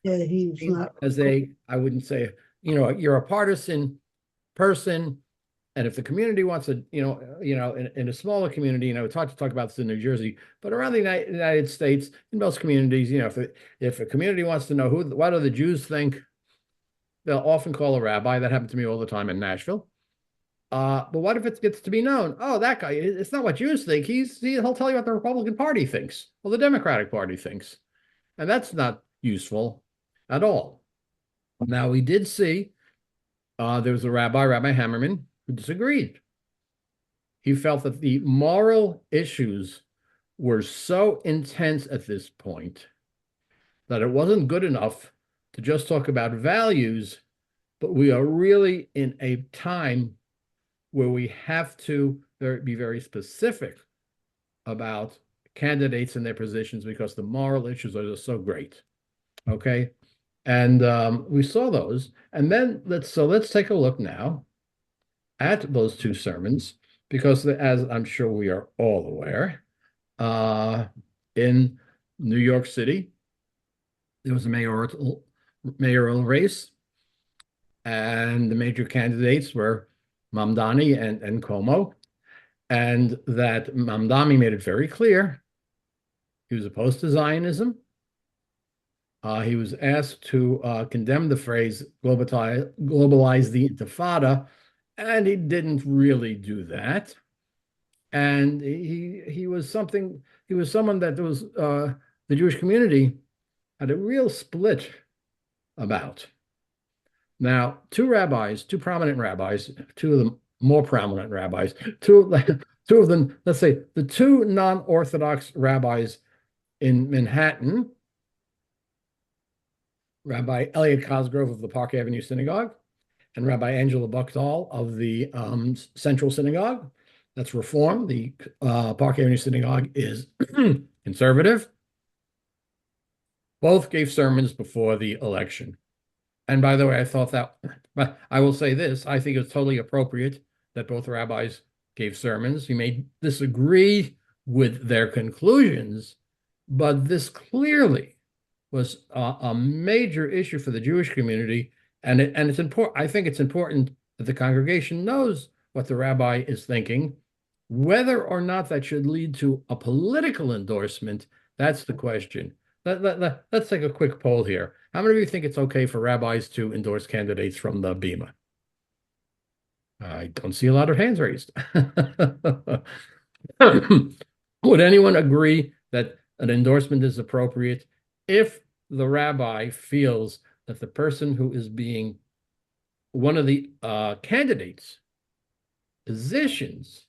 Yeah, he's not. as a, I wouldn't say, you're a partisan person. And if the community wants to, in a smaller community, it's hard to talk about this in New Jersey, but around the United States, in most communities, if a community wants to know what do the Jews think, they'll often call a rabbi. That happened to me all the time in Nashville. But what if it gets to be known? Oh, that guy, it's not what Jews think. He'll tell you what the Republican Party thinks, or the Democratic Party thinks. And that's not useful at all. Now, we did see there was a rabbi, Rabbi Hammerman, who disagreed. He felt that the moral issues were so intense at this point that it wasn't good enough to just talk about values, but we are really in a time where we have to be very specific about candidates and their positions because the moral issues are just so great. Okay. And we saw those. And then let's take a look now at those two sermons, because as I'm sure we are all aware, in New York City, there was a mayoral race, and the major candidates were Mamdani and Cuomo, and that Mamdani made it very clear he was opposed to Zionism. He was asked to condemn the phrase globalize the Intifada, and he didn't really do that. And he was someone that was the Jewish community had a real split about. Now, two prominent rabbis, two of the more prominent rabbis, two of them, let's say the two non-Orthodox rabbis in Manhattan, Rabbi Elliot Cosgrove of the Park Avenue Synagogue and Rabbi Angela Buchtal of the Central Synagogue. That's Reform. The Park Avenue Synagogue is conservative. Both gave sermons before the election. And by the way, I thought that, but I will say this, I think it's totally appropriate that both rabbis gave sermons. You may disagree with their conclusions, but this clearly was a major issue for the Jewish community. And it's important. I think it's important that the congregation knows what the rabbi is thinking. Whether or not that should lead to a political endorsement, that's the question. Let's take a quick poll here. How many of you think it's okay for rabbis to endorse candidates from the Bema? I don't see a lot of hands raised. Would anyone agree that an endorsement is appropriate if the rabbi feels that the person who is being one of the candidates' positions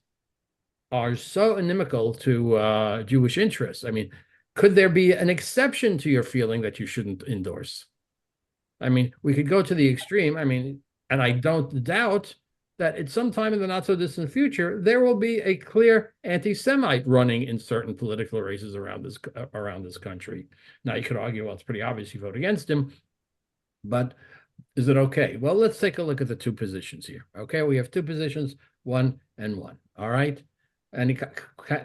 are so inimical to Jewish interests? I mean, could there be an exception to your feeling that you shouldn't endorse? I mean, we could go to the extreme. I mean, and I don't doubt that at some time in the not so distant future, there will be a clear anti-Semite running in certain political races around this country. Now, you could argue, well, it's pretty obvious you vote against him, but is it okay? Well, let's take a look at the two positions here. Okay, we have two positions, 1 and 1. All right. Any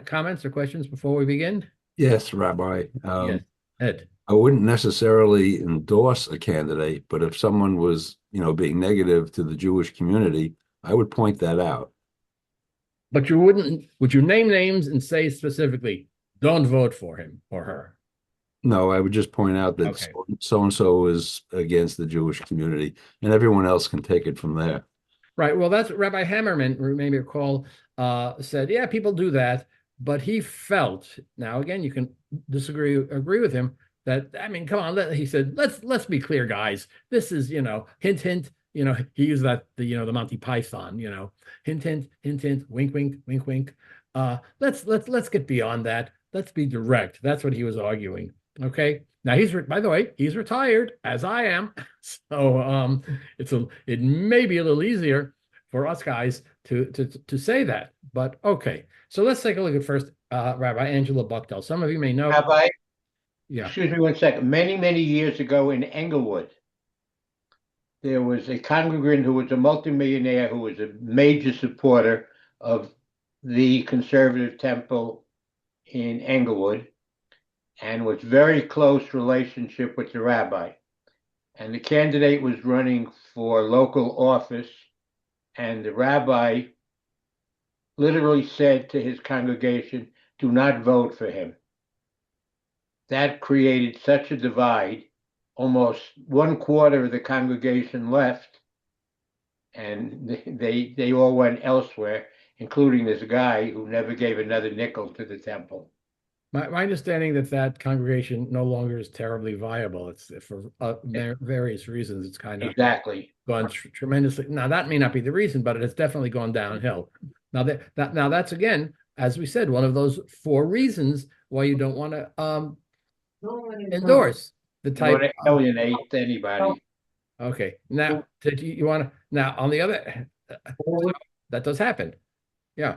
comments or questions before we begin? Yes, Rabbi. Yes, Ed. I wouldn't necessarily endorse a candidate, but if someone was, being negative to the Jewish community, I would point that out. But would you name names and say specifically, don't vote for him or her? No, I would just point out that Okay. so and so is against the Jewish community, and everyone else can take it from there. Right. Well, that's Rabbi Hammerman, maybe recall, said, yeah, people do that. But he felt, now again, you can agree with him that, I mean, come on, he said, let's be clear, guys. This is, hint, hint, he used the Monty Python, hint, hint, hint, hint, wink, wink, wink, wink. Let's get beyond that. Let's be direct. That's what he was arguing. Okay. Now by the way, he's retired, as I am. So it may be a little easier for us guys to say that. But okay. So let's take a look at first Rabbi Angela Buchtel. Some of you may know. Rabbi, Yeah. excuse me one second. Many, many years ago in Englewood, there was a congregant who was a multimillionaire who was a major supporter of the conservative temple in Englewood and was very close relationship with the rabbi. and the candidate was running for local office, and the rabbi literally said to his congregation, "Do not vote for him." That created such a divide. Almost one quarter of the congregation left, and they all went elsewhere, including this guy who never gave another nickel to the temple. My understanding that congregation no longer is terribly viable. It's for various reasons. It's kind of Exactly. gone tremendously. Now that may not be the reason, but it has definitely gone downhill. Now that's again, as we said, one of those four reasons why you don't want to endorse the You want type. to alienate anybody. Okay, now you want to now on the other that does happen. Yeah,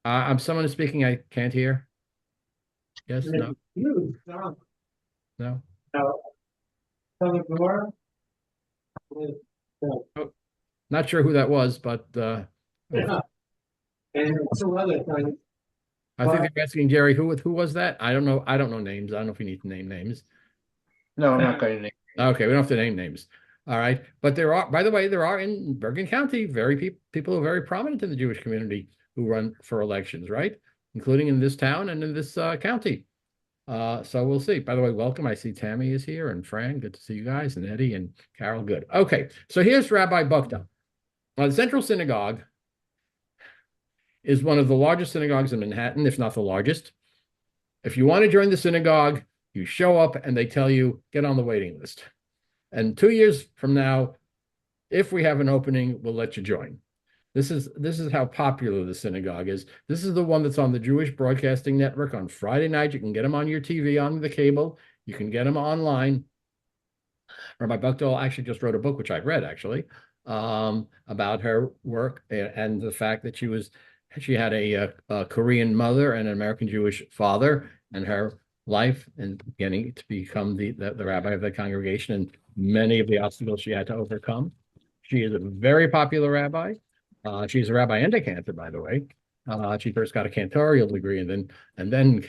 I'm someone speaking. I can't hear. Yes, no, no. Oh, not sure who that was, but Yeah. And some other things. I think they're asking Jerry who was that? I don't know. I don't know names. I don't know if we need to name names. No, I'm not going to name. Okay, we don't have to name names. All right, but there are, by the way, there are in Bergen County people who are very prominent in the Jewish community who run for elections, right? Including in this town and in this county. So we'll see. By the way, welcome. I see Tammy is here and Fran. Good to see you guys, and Eddie and Carol. Good. Okay, so here's Rabbi Buckdown. The Central Synagogue is one of the largest synagogues in Manhattan, if not the largest. If you want to join the synagogue, you show up and they tell you, get on the waiting list. And 2 years from now, if we have an opening, we'll let you join. This is how popular the synagogue is. This is the one that's on the Jewish Broadcasting Network on Friday night. You can get them on your TV, on the cable. You can get them online. Rabbi Buckdahl actually just wrote a book, which I've read actually, about her work and the fact that she had a Korean mother and an American Jewish father, and her life and beginning to become the rabbi of the congregation and many of the obstacles she had to overcome. She is a very popular rabbi. She's a rabbi and a cantor, by the way. She first got a cantorial degree and then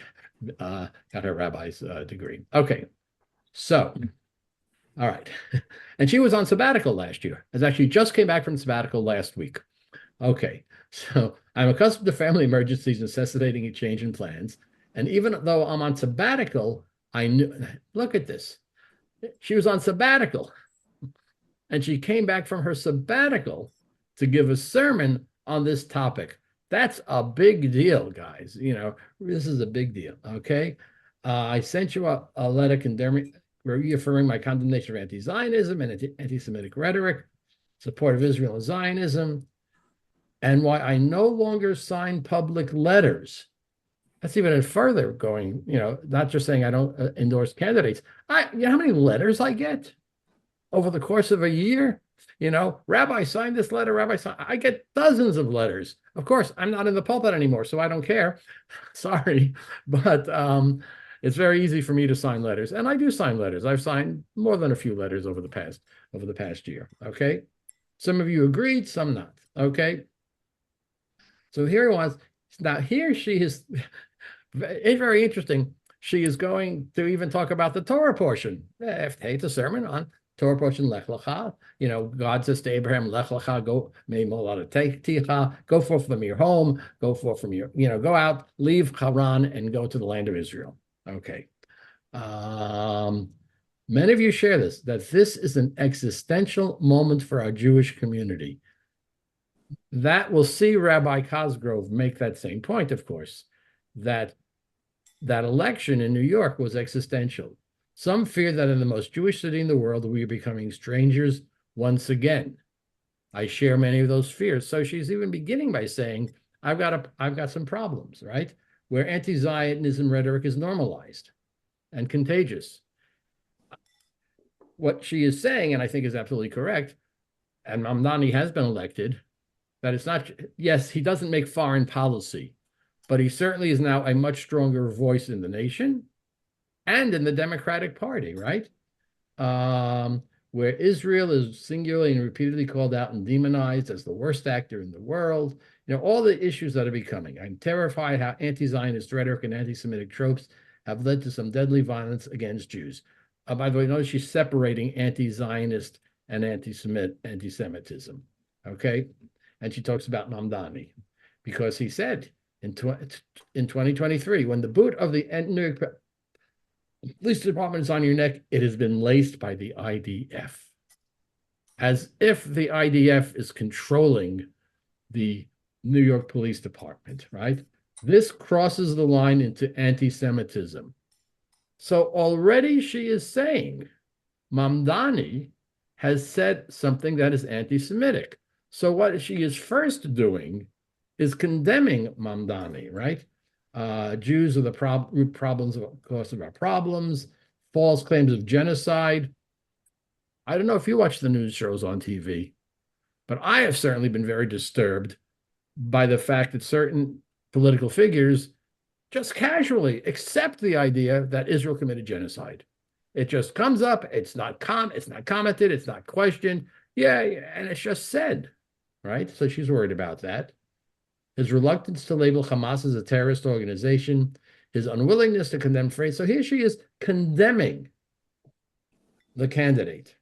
got her rabbi's degree. Okay, so all right, and she was on sabbatical last year. As actually just came back from sabbatical last week. Okay, so I'm accustomed to family emergencies necessitating a change in plans. And even though I'm on sabbatical, I knew, look at this. She was on sabbatical and she came back from her sabbatical to give a sermon on this topic. That's a big deal, guys. You know, this is a big deal. Okay. I sent you a letter condemning, reaffirming my condemnation of anti-Zionism and anti-Semitic rhetoric, support of Israel and Zionism, and why I no longer sign public letters. That's even further going, you know, not just saying I don't endorse candidates. You know how many letters I get over the course of a year? You know, Rabbi signed this letter, Rabbi signed, I get dozens of letters. Of course, I'm not in the pulpit anymore, so I don't care. Sorry, but it's very easy for me to sign letters. And I do sign letters. I've signed more than a few letters over the past year. Okay. Some of you agreed, some not. Okay. So here he was. Now here she is. It's very interesting. She is going to even talk about the Torah portion. It's a sermon on Torah portion, Lech Lecha. You know, God says to Abraham, Lech Lecha, go, go forth from your home, go forth from your, you know, go out, leave Haran and go to the land of Israel. Okay. Many of you share this, that this is an existential moment for our Jewish community. That will see Rabbi Cosgrove make that same point, of course, that election in New York was existential. Some fear that in the most Jewish city in the world, we are becoming strangers once again. I share many of those fears. So she's even beginning by saying, I've got some problems, right? Where anti-Zionism rhetoric is normalized and contagious. What she is saying, and I think is absolutely correct, and Mamdani has been elected, that it's not, yes, he doesn't make foreign policy, but he certainly is now a much stronger voice in the nation and in the Democratic Party, right? Where Israel is singularly and repeatedly called out and demonized as the worst actor in the world. You know, all the issues that are becoming. I'm terrified how anti-Zionist rhetoric and anti-Semitic tropes have led to some deadly violence against Jews. By the way, notice she's separating anti-Zionist and anti-Semitism. Okay, and she talks about Mamdani because he said in 2023, when the boot of the New York Police Department is on your neck, it has been laced by the IDF, as if the IDF is controlling the New York Police Department, right? This crosses the line into anti-Semitism. So already she is saying Mamdani has said something that is anti-Semitic. So what she is first doing is condemning Mamdani, right? Jews are the root problems of cause of our problems, false claims of genocide. I don't know if you watch the news shows on TV, but I have certainly been very disturbed by the fact that certain political figures just casually accept the idea that Israel committed genocide. It just comes up. It's not commented. It's not questioned. Yeah, and it's just said, right? So she's worried about that. His reluctance to label Hamas as a terrorist organization, his unwillingness to condemn phrase. So here she is condemning the candidate.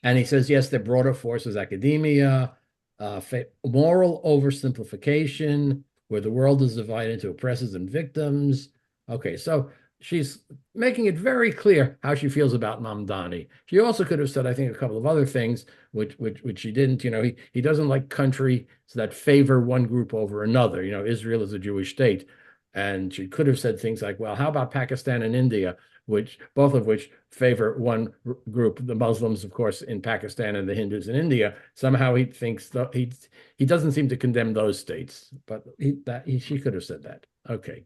And he says, yes, the broader force is academia, moral oversimplification, where the world is divided into oppressors and victims. Okay, so she's making it very clear how she feels about Mamdani. She also could have said, I think, a couple of other things, which she didn't. You know, he doesn't like countries that favor one group over another. You know, Israel is a Jewish state. And she could have said things like, well, how about Pakistan and India, both of which favor one group, the Muslims, of course, in Pakistan and the Hindus in India. Somehow he thinks that he doesn't seem to condemn those states, but she could have said that. Okay.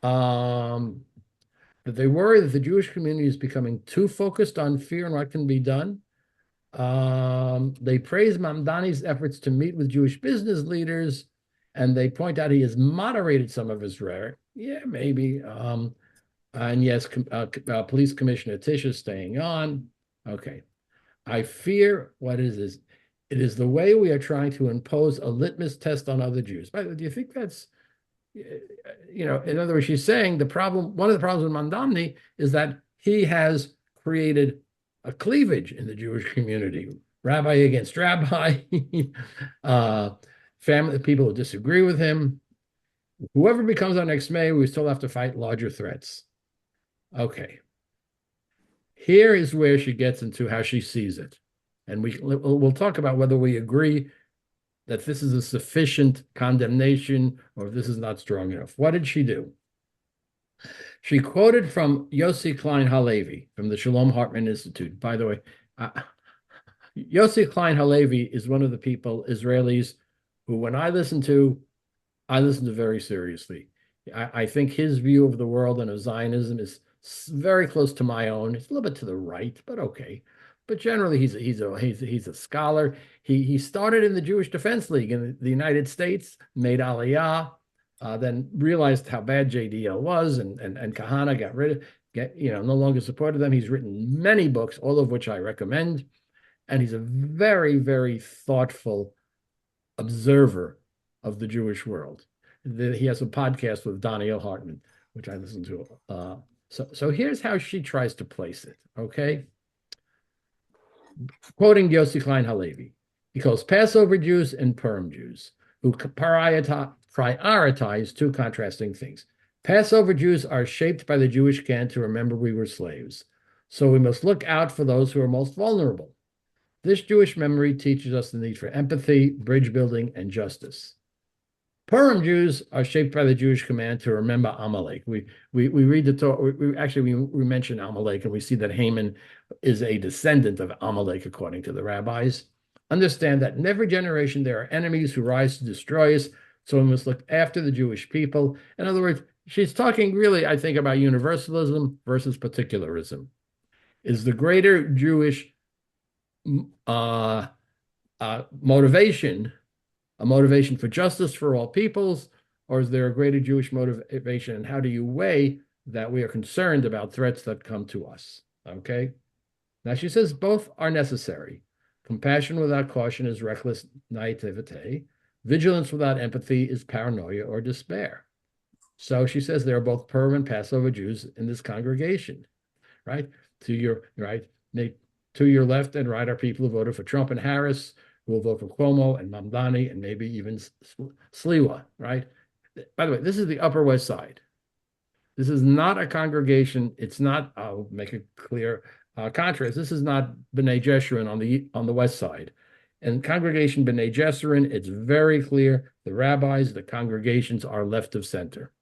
That they worry that the Jewish community is becoming too focused on fear and what can be done. They praise Mamdani's efforts to meet with Jewish business leaders, and they point out he has moderated some of his rhetoric. Yeah, maybe. And yes, Police Commissioner Tish is staying on. Okay. I fear what is this? It is the way we are trying to impose a litmus test on other Jews. By the way, do you think that's, you know, in other words, she's saying one of the problems with Mamdani is that he has created a cleavage in the Jewish community, rabbi against rabbi, family people who disagree with him. Whoever becomes our next mayor, we still have to fight larger threats. Okay. Here is where she gets into how she sees it. And we'll talk about whether we agree that this is a sufficient condemnation or if this is not strong enough. What did she do? She quoted from Yossi Klein Halevi from the Shalom Hartman Institute. By the way, Yossi Klein Halevi is one of the people, Israelis, who when I listen to very seriously. I think his view of the world and of Zionism is very close to my own. It's a little bit to the right, but okay. But generally, he's a scholar. He started in the Jewish Defense League in the United States, made Aliyah, then realized how bad JDL was, and Kahana no longer supported them. He's written many books, all of which I recommend, and he's a very, very thoughtful observer of the Jewish world. He has a podcast with Daniel Hartman, which I listen to. So here's how she tries to place it, okay? Quoting Yossi Klein Halevi, he calls Passover Jews and Purim Jews, who prioritize two contrasting things. Passover Jews are shaped by the Jewish cant to remember we were slaves, so we must look out for those who are most vulnerable. This Jewish memory teaches us the need for empathy, bridge building, and justice. Purim Jews are shaped by the Jewish command to remember Amalek. We read the Torah. We mention Amalek, and we see that Haman is a descendant of Amalek, according to the rabbis. Understand that in every generation there are enemies who rise to destroy us, so we must look after the Jewish people. In other words, she's talking really, I think, about universalism versus particularism. Is the greater Jewish motivation a motivation for justice for all peoples, or is there a greater Jewish motivation? And how do you weigh that we are concerned about threats that come to us? Okay. Now she says both are necessary. Compassion without caution is reckless naivete. Vigilance without empathy is paranoia or despair. So she says there are both Purim and Passover Jews in this congregation, right? To your right, to your left and right are people who voted for Trump and Harris, who will vote for Cuomo and Mamdani and maybe even Sliwa, right? By the way, this is the Upper West Side. This is not a congregation. It's not, I'll make it clear, contrast. This is not B'nai Jeshurun on the west side. And congregation B'nai Jeshurun, it's very clear the rabbis, the congregations are left of center.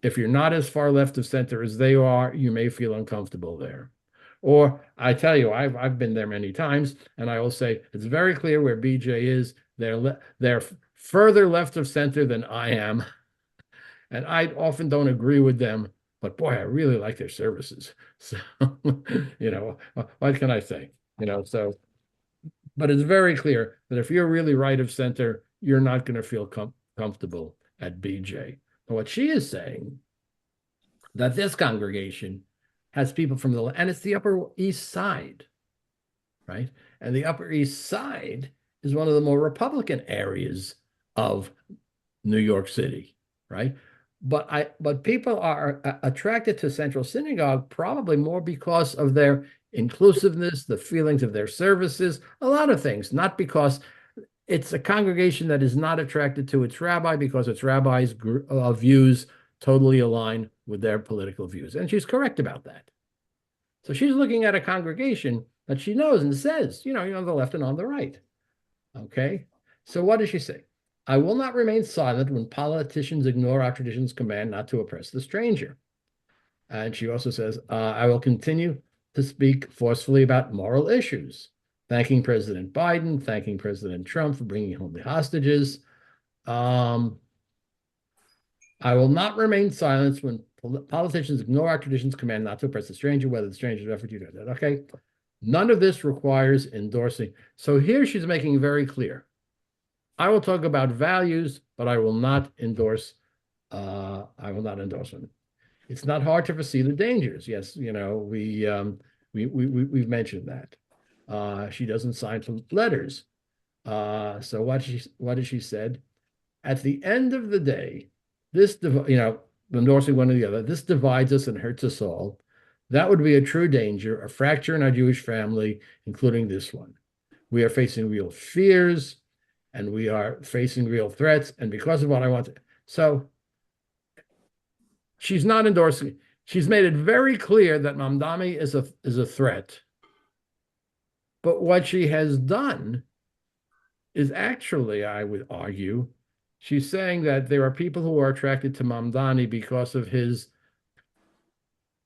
If you're not as far left of center as they are, you may feel uncomfortable there. Or I tell you, I've been there many times, and I will say it's very clear where BJ is. They're further left of center than I am, and I often don't agree with them. But boy, I really like their services. So, what can I say? So, but it's very clear that if you're really right of center, you're not going to feel comfortable at BJ. But what she is saying, that this congregation has people from and it's the Upper East Side, right? And the Upper East Side is one of the more Republican areas of New York City, right? But people are attracted to Central Synagogue probably more because of their inclusiveness, the feelings of their services, a lot of things, not because it's a congregation that is not attracted to its rabbi because its rabbi's views totally align with their political views. And she's correct about that. So she's looking at a congregation that she knows and says, you're on the left and on the right. Okay. So what does she say? I will not remain silent when politicians ignore our tradition's command not to oppress the stranger. And she also says, I will continue to speak forcefully about moral issues, thanking President Biden, thanking President Trump for bringing home the hostages. I will not remain silent when politicians ignore our tradition's command not to oppress the stranger, whether the stranger is a refugee or not. Okay. None of this requires endorsing. So here she's making very clear. I will talk about values, but I will not endorse. Them. It's not hard to foresee the dangers. Yes, we've mentioned that. She doesn't sign some letters. So what has she said? At the end of the day, this endorsing one or the other, this divides us and hurts us all. That would be a true danger, a fracture in our Jewish family, including this one. We are facing real fears. And we are facing real threats. And because of what I want to, so she's not endorsing. She's made it very clear that Mamdani is a threat. But what she has done is actually, I would argue, she's saying that there are people who are attracted to Mamdani because of his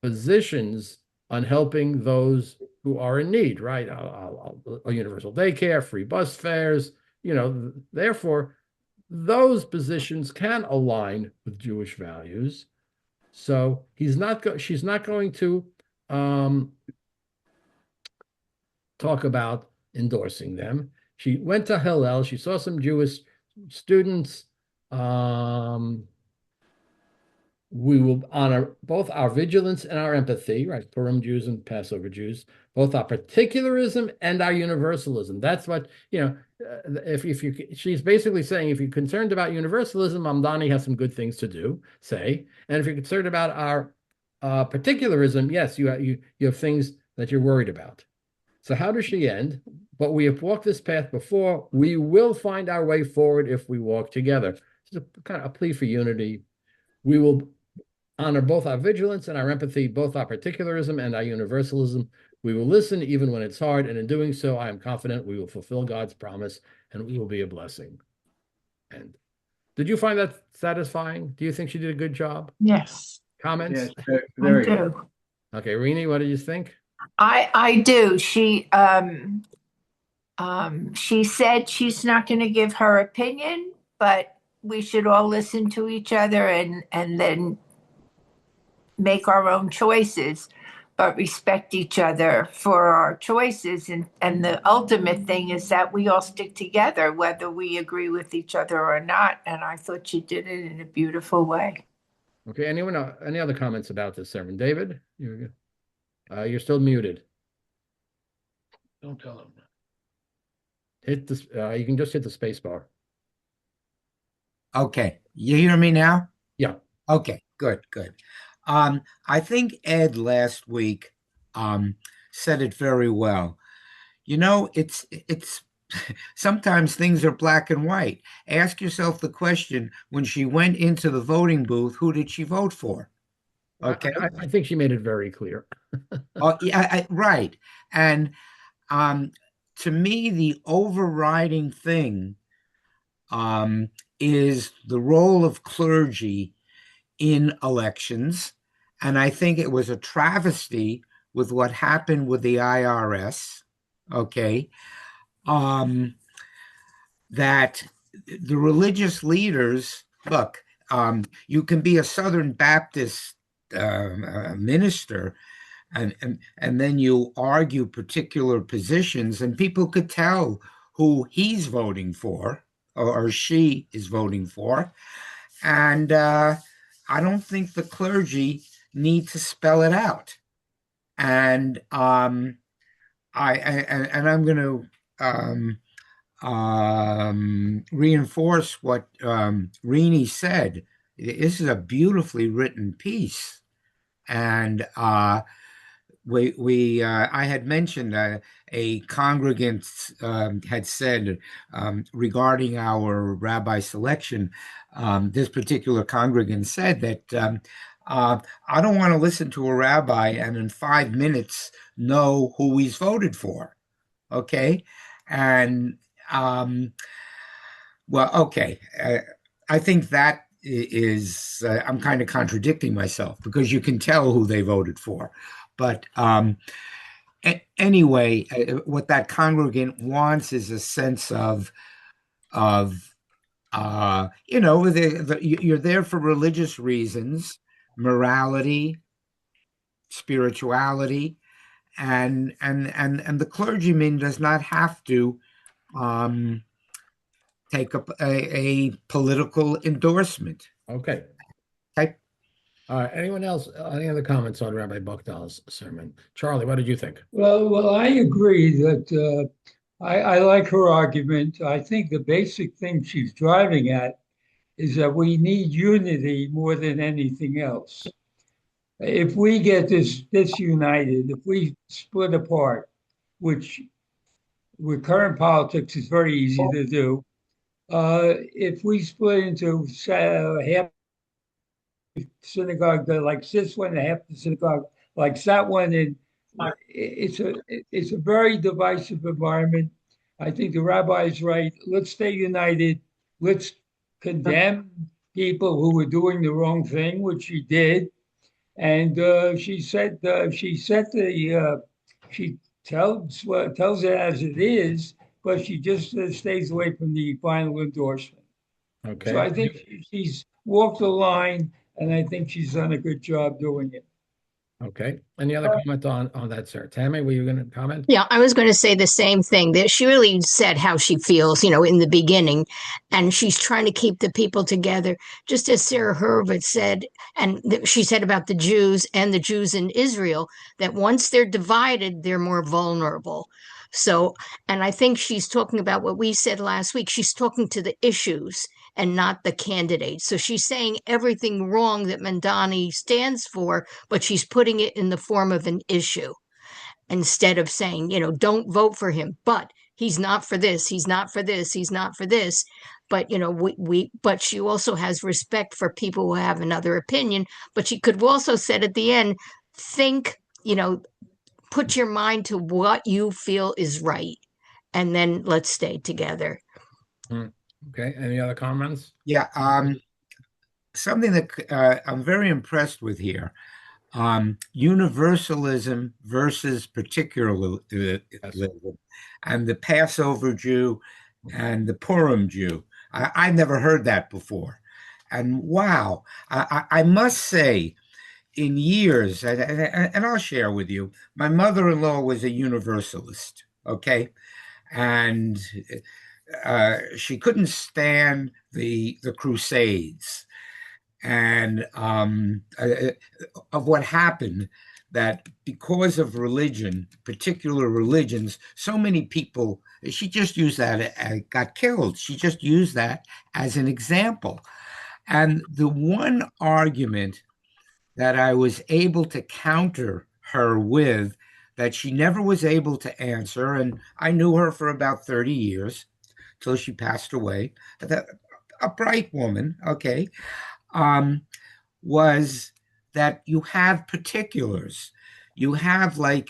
positions on helping those who are in need, right? A universal daycare, free bus fares. Therefore, those positions can align with Jewish values. So she's not going to talk about endorsing them. She went to Hillel. She saw some Jewish students. We will honor both our vigilance and our empathy, right? Purim Jews and Passover Jews, both our particularism and our universalism. That's what, she's basically saying, if you're concerned about universalism, Mamdani has some good things to do, say. And if you're concerned about our particularism, yes, you have things that you're worried about. So how does she end? But we have walked this path before. We will find our way forward if we walk together. It's a kind of a plea for unity. We will honor both our vigilance and our empathy, both our particularism and our universalism. We will listen even when it's hard, and in doing so, I am confident we will fulfill God's promise and we will be a blessing. And did you find that satisfying? Do you think she did a good job? Yes. Comments? Yes, very I good. do. Okay, Rini, what do you think? I do. She said she's not going to give her opinion, but we should all listen to each other and then make our own choices, but respect each other for our choices. And the ultimate thing is that we all stick together, whether we agree with each other or not. And I thought she did it in a beautiful way. Okay, any other comments about this sermon? David, you're still muted. Don't tell them. Hit this. You can just hit the space bar. Okay, you hear me now? Yeah. Okay, good, good. I think Ed last week um, said it very well. It's sometimes things are black and white. Ask yourself the question, when she went into the voting booth, who did she vote for? Okay. I think she made it very clear. Oh, yeah, right. And um, to me, the overriding thing um, is the role of clergy in elections. And I think it was a travesty with what happened with the IRS. Okay. Um, that the religious leaders look, you can be a Southern Baptist minister, and then you argue particular positions, and people could tell who he's voting for or she is voting for. And I don't think the clergy need to spell it out. And I'm going to reinforce what Rini said. This is a beautifully written piece, and I had mentioned a congregant had said regarding our rabbi selection. This particular congregant said that I don't want to listen to a rabbi and in 5 minutes know who he's voted for. Okay, and well, okay. I think that is, I'm kind of contradicting myself because you can tell who they voted for. But anyway, what that congregant wants is a sense of you're there for religious reasons, morality, spirituality, and the clergyman does not have to um, take up a political endorsement. Okay. Okay. All right. Anyone else? Any other comments on Rabbi Buchdahl's sermon? Charlie, what did you think? Well, I agree that I like her argument. I think the basic thing she's driving at is that we need unity more than anything else. If we get disunited, if we split apart, which with current politics is very easy to do, if we split into half synagogue that likes this one and half the synagogue likes that one, and it's a very divisive environment. I think the rabbi is right. Let's stay united. Let's condemn people who were doing the wrong thing, which she did. And she tells it as it is, but she just stays away from the final endorsement. Okay. So I think she's walked the line, and I think she's done a good job doing it. Okay. Any other comment on that, sir? Tammy, were you going to comment? Yeah, I was going to say the same thing. That she really said how she feels, in the beginning, and she's trying to keep the people together. Just as Sarah Hurwitz said, and she said about the Jews and the Jews in Israel, that once they're divided, they're more vulnerable. So, and I think she's talking about what we said last week. She's talking to the issues and not the candidates. So she's saying everything wrong that Mandani stands for, but she's putting it in the form of an issue instead of saying, don't vote for him, but he's not for this, he's not for this, he's not for this. But, but she also has respect for people who have another opinion. But she could also said at the end, think, put your mind to what you feel is right. And then let's stay together. Okay. Any other comments? Yeah. Something that I'm very impressed with here. Universalism versus particularism, and the Passover Jew and the Purim Jew. I've never heard that before. And wow, I must say, in years, and I'll share with you, my mother-in-law was a Universalist, okay? And she couldn't stand the Crusades and of what happened, that because of religion, particular religions, so many people, she just used that, got killed. She just used that as an example. And the one argument that I was able to counter her with that she never was able to answer, and I knew her for about 30 years till she passed away, a bright woman, okay, um, was that you have particulars. You have like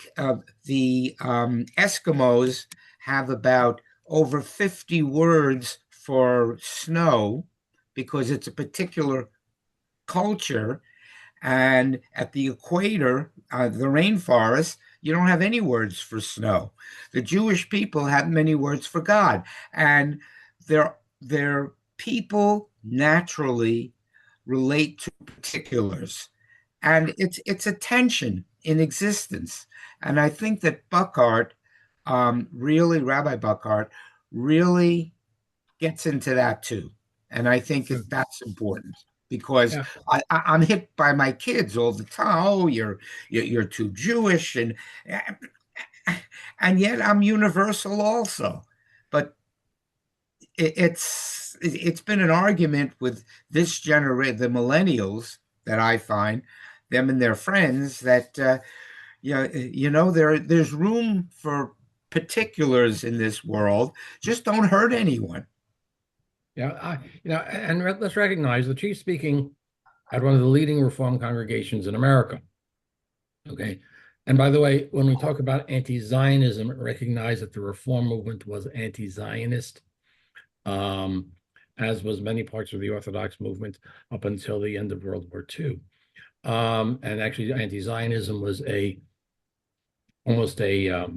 the Eskimos have about over 50 words for snow because it's a particular culture. And at the equator, the rainforest, you don't have any words for snow. The Jewish people have many words for God. And their people naturally relate to particulars. And it's a tension in existence. And I think that Buckhart, really, Rabbi Buckhart, really gets into that too. And I think that that's important because Yeah. I'm hit by my kids all the time. Oh, you're too Jewish, and yet I'm universal also. But it's been an argument with this generation, the millennials, that I find them and their friends that there's room for particulars in this world. Just don't hurt anyone. Yeah, and let's recognize that she's speaking at one of the leading Reform congregations in America. Okay. And by the way, when we talk about anti-Zionism, recognize that the Reform movement was anti-Zionist, as was many parts of the Orthodox movement up until the end of World War II. And actually, anti-Zionism was almost a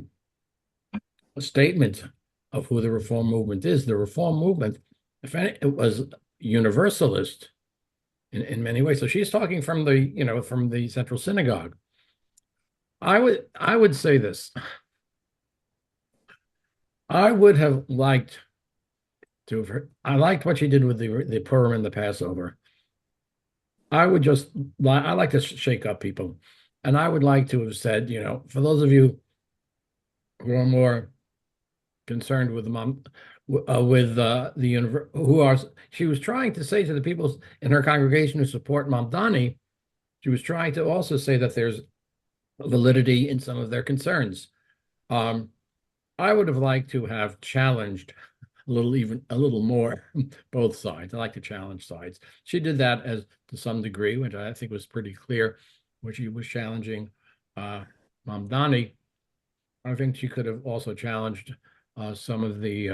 statement of who the Reform movement is. The Reform movement, if any, it was universalist in many ways. So she's talking from the Central Synagogue. I would say this. I would have liked to have heard, I liked what she did with the Purim and the Passover. I like to shake up people. And I would like to have said, for those of you who are more concerned with she was trying to say to the people in her congregation who support Mamdani, she was trying to also say that there's validity in some of their concerns. I would have liked to have challenged a little more both sides. I like to challenge sides. She did that to some degree, which I think was pretty clear, when she was challenging Mamdani. I think she could have also challenged some of the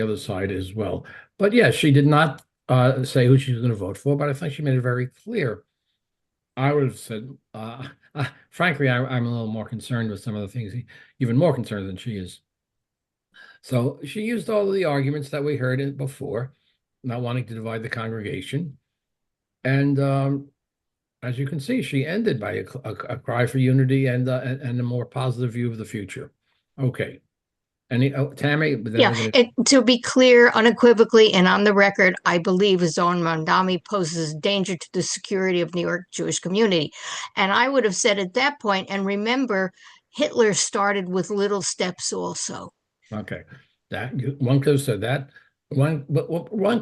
other side as well. But yes, she did not say who she was going to vote for, but I think she made it very clear. I would have said, frankly, I'm a little more concerned with some of the things, even more concerned than she is. So she used all of the arguments that we heard before, not wanting to divide the congregation. And as you can see, she ended by a cry for unity and a more positive view of the future. Okay. Tammy? To be clear, unequivocally, and on the record, I believe Zohn Mandami poses danger to the security of New York Jewish community. And I would have said at that point, and remember, Hitler started with little steps also. Okay. One could have said that. One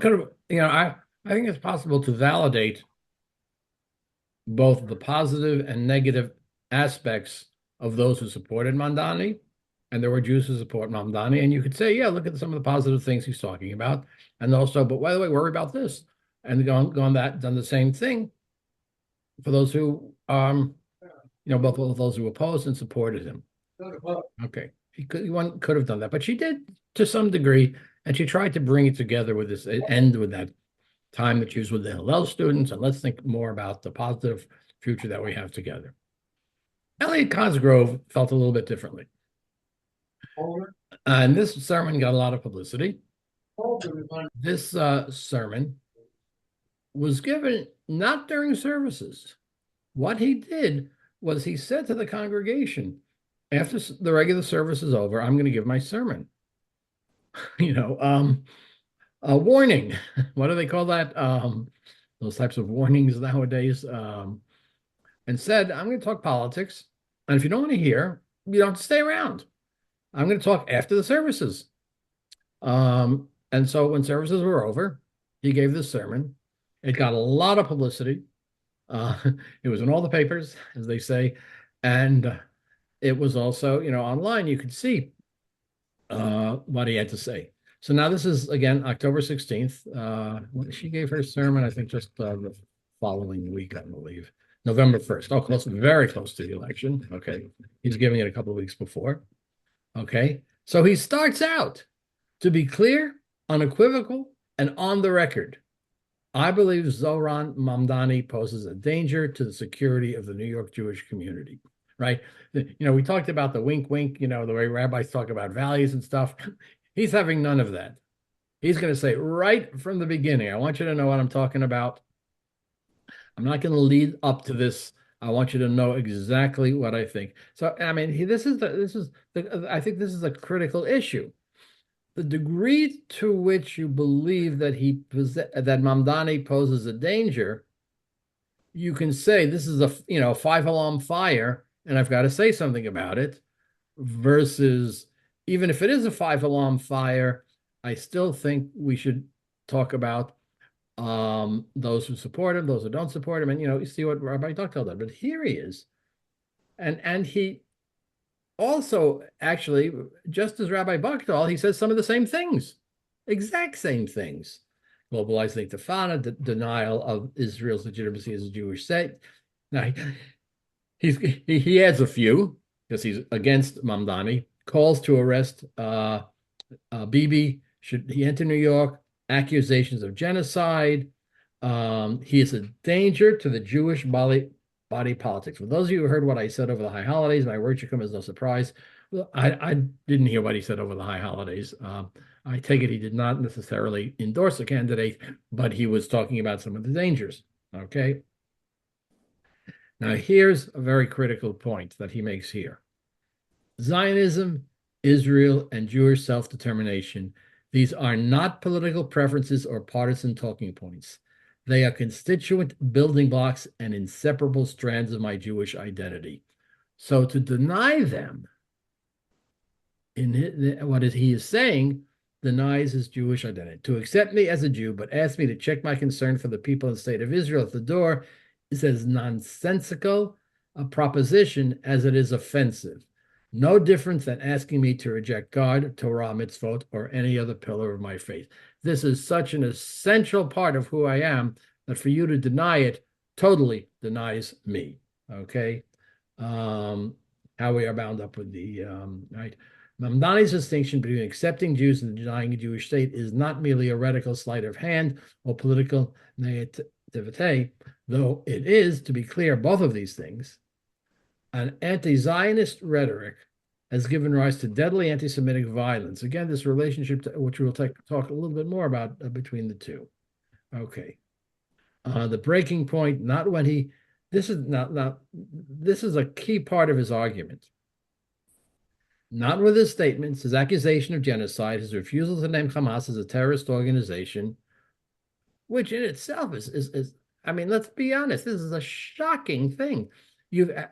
could have, I think it's possible to validate both the positive and negative aspects of those who supported Mamdani. And there were Jews who support Mamdani, and you could say, yeah, look at some of the positive things he's talking about. And also, but by the way, worry about this. And done the same thing for those who, both of those who opposed and supported him. Okay. One could have done that, but she did to some degree, and she tried to bring it together with this, end with that time that she was with the Hillel students, and let's think more about the positive future that we have together. Elliot Cosgrove felt a little bit differently. And this sermon got a lot of publicity. This sermon was given not during services. What he did was he said to the congregation, after the regular service is over, I'm going to give my sermon. A warning. What do they call that? Those types of warnings nowadays. And said, I'm going to talk politics. And if you don't want to hear, you don't have to stay around. I'm going to talk after the services. And so when services were over, he gave this sermon. It got a lot of publicity. It was in all the papers, as they say, and it was also, online. You could see what he had to say. So now this is again October 16th. She gave her sermon, I think, just the following week, I believe, November 1st. Oh, close, very close to the election. Okay, he's giving it a couple of weeks before. Okay, so he starts out, to be clear, unequivocal, and on the record. I believe Zohran Mamdani poses a danger to the security of the New York Jewish community, right? We talked about the wink, wink, the way rabbis talk about values and stuff. He's having none of that. He's going to say right from the beginning, I want you to know what I'm talking about. I'm not going to lead up to this. I want you to know exactly what I think. So, I mean, I think this is a critical issue. The degree to which you believe that that Mamdani poses a danger, you can say this is a 5-alarm fire, and I've got to say something about it. Versus, even if it is a 5-alarm fire, I still think we should talk about those who support him, those who don't support him, and you see what Rabbi Duck told them. But here he is, and he. Also, actually, just as Rabbi Bakhtol, he says some of the same things, exact same things. Globalizing Intifada, denial of Israel's legitimacy as a Jewish state. Now, he adds a few, because he's against Mamdani, calls to arrest Bibi, should he enter New York, accusations of genocide. He is a danger to the Jewish body politics. For those of you who heard what I said over the high holidays, my word should come as no surprise. Well, I didn't hear what he said over the high holidays. I take it he did not necessarily endorse a candidate, but he was talking about some of the dangers. Okay. Now, here's a very critical point that he makes here. Zionism, Israel, and Jewish self-determination, these are not political preferences or partisan talking points. They are constituent building blocks and inseparable strands of my Jewish identity. So to deny them, he is saying, denies his Jewish identity. To accept me as a Jew, but ask me to check my concern for the people and state of Israel at the door is as nonsensical a proposition as it is offensive. No difference than asking me to reject God, Torah, mitzvot, or any other pillar of my faith. This is such an essential part of who I am that for you to deny it totally denies me. Okay? How we are bound up with the, right? Mamdani's distinction between accepting Jews and denying a Jewish state is not merely a radical sleight of hand or political naivete, though it is, to be clear, both of these things. An anti-Zionist rhetoric has given rise to deadly anti-Semitic violence. Again, this relationship, which we'll talk a little bit more about between the two. Okay. The breaking point, not when he, this is a key part of his argument. Not with his statements, his accusation of genocide, his refusal to name Hamas as a terrorist organization, which in itself is I mean, let's be honest, this is a shocking thing.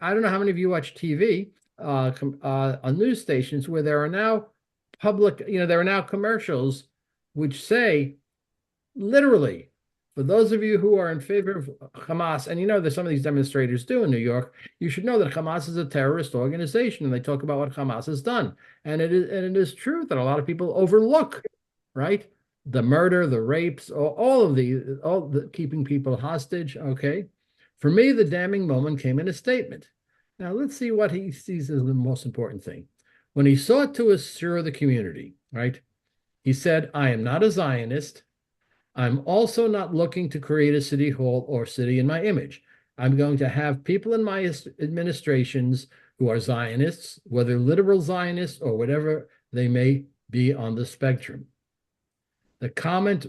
I don't know how many of you watch TV on news stations where there are now there are now commercials which say, literally, for those of you who are in favor of Hamas, and there's some of these demonstrators do in New York, you should know that Hamas is a terrorist organization, and they talk about what Hamas has done. And it is true that a lot of people overlook, right? The murder, the rapes, all the keeping people hostage, okay? For me, the damning moment came in a statement. Now, let's see what he sees as the most important thing. When he sought to assure the community, right? He said, I am not a Zionist. I'm also not looking to create a city hall or city in my image. I'm going to have people in my administrations who are Zionists, whether literal Zionists or whatever they may be on the spectrum. The comment,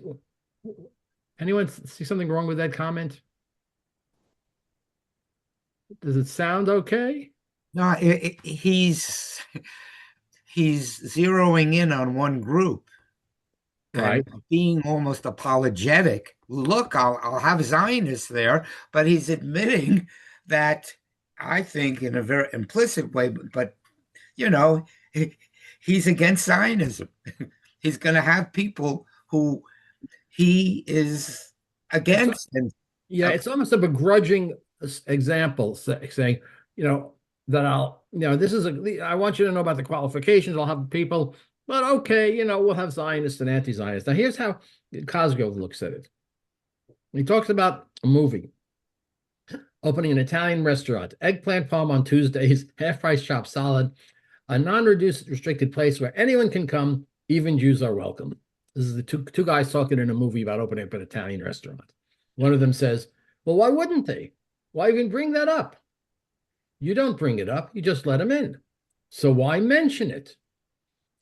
anyone see something wrong with that comment? Does it sound okay? No, he's zeroing in on one group. Right. And being almost apologetic. Look, I'll have Zionists there, but he's admitting that, I think, in a very implicit way, but he's against Zionism. He's going to have people who he is against. And Yeah, it's almost a begrudging example saying, that this is I want you to know about the qualifications. I'll have people, but okay, we'll have Zionists and anti-Zionists. Now, here's how Cosgrove looks at it. He talks about a movie, opening an Italian restaurant, eggplant palm on Tuesdays, half-price chopped salad, a non-reduced restricted place where anyone can come, even Jews are welcome. This is the two guys talking in a movie about opening up an Italian restaurant. One of them says, well, why wouldn't they? Why even bring that up? You don't bring it up, you just let them in. So why mention it?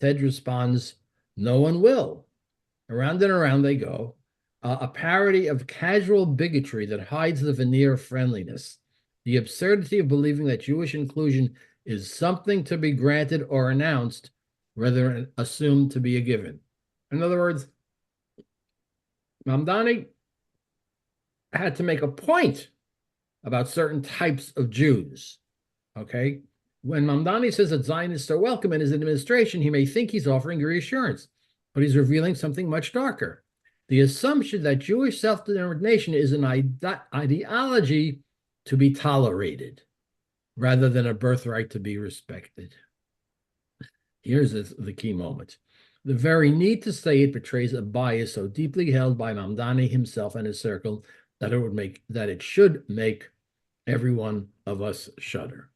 Ted responds, no one will. Around and around they go. A parody of casual bigotry that hides the veneer of friendliness. The absurdity of believing that Jewish inclusion is something to be granted or announced, rather than assumed to be a given. In other words, Mamdani had to make a point about certain types of Jews. Okay? When Mamdani says that Zionists are welcome in his administration, he may think he's offering reassurance, but he's revealing something much darker. The assumption that Jewish self-determination is an ideology to be tolerated, rather than a birthright to be respected. Here's the key moment. The very need to say it betrays a bias so deeply held by Mamdani himself and his circle that it should make every one of us shudder.